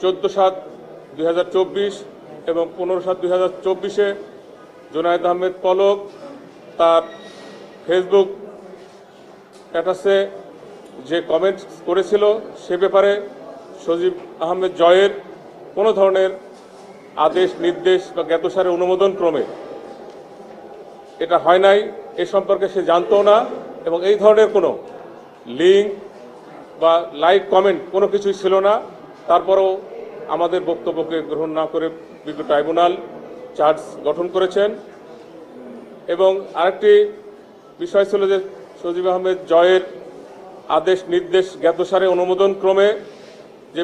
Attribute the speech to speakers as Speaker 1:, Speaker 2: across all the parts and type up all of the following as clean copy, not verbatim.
Speaker 1: 14/7/2024 এবং 15/7/2024 জুনায়েদ আহমেদ পলক তার ফেসবুক স্ট্যাটাসে যে কমেন্ট করেছিল সে ব্যাপারে সজীব আহমেদ জয়ের কোনো ধরনের আদেশ নির্দেশ বা জ্ঞাতসারে অনুমোদন ক্রমে এটা হয় নাই, এ সম্পর্কে সে জানতো না এবং এই ধরনের কোনো লিঙ্ক বা লাইক কমেন্ট কোনো কিছুই ছিল না। তারপরেও আমাদের বক্তব্যকে গ্রহণ না করে বিজ্ঞ ট্রাইব্যুনাল চার্জ গঠন করেছেন। এবং আরেকটি বিষয় ছিল যে সজীব আহমেদ জয়ের আদেশ নির্দেশ জ্ঞাতসারে অনুমোদন ক্রমে যে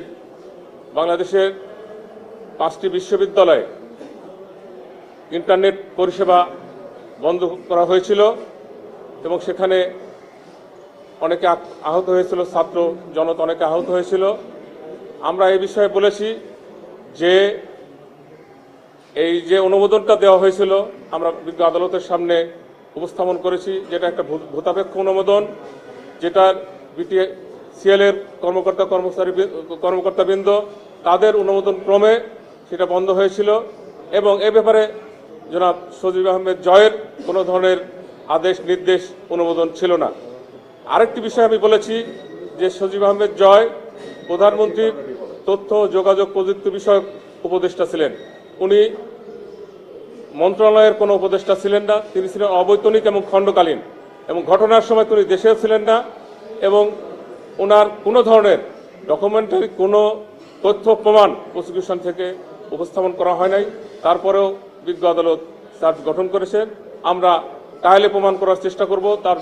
Speaker 1: বাংলাদেশের 5টি বিশ্ববিদ্যালয়ে ইন্টারনেট পরিষেবা বন্ধ করা হয়েছিল এবং সেখানে অনেকে আহত হয়েছিল, ছাত্র জনতা অনেকে আহত হয়েছিল। আমরা এই বিষয়ে বলেছি যে এই যে অনুমোদনটা দেওয়া হয়েছিল আমরা বিজ্ঞ আদালতের সামনে উপস্থাপন করেছি, যেটা একটা ভূতাপেক্ষ অনুমোদন, যেটার বিটিসিএল এর কর্মকর্তাবৃন্দ তাদের অনুমোদন ক্রমে সেটা বন্ধ হয়েছিল এবং এ ব্যাপারে জনাব সজীব আহমেদ জয়ের কোনো ধরনের আদেশ নির্দেশ অনুমোদন ছিল না। আরেকটি বিষয় আমি বলেছি যে সজীব আহমেদ জয় প্রধানমন্ত্রীর তথ্য যোগাযোগ প্রযুক্তি বিষয়ক উপদেষ্টা ছিলেন। উনি মন্ত্রণালয়ের কোনো উপদেষ্টা ছিলেন না, তিনি ছিলেন অবৈতনিক এবং খণ্ডকালীন এবং ঘটনার সময় তিনি দেশেও ছিলেন না এবং ওনার কোনো ধরনের ডকুমেন্টারি কোনো তথ্য প্রমাণ প্রসিকিউশন থেকে উপস্থাপন করা হয় নাই। তারপরেও বিজ্ঞ আদালত চার্জ গঠন করেছেন। আমরা ট্রায়ালে প্রমাণ করার চেষ্টা করব তার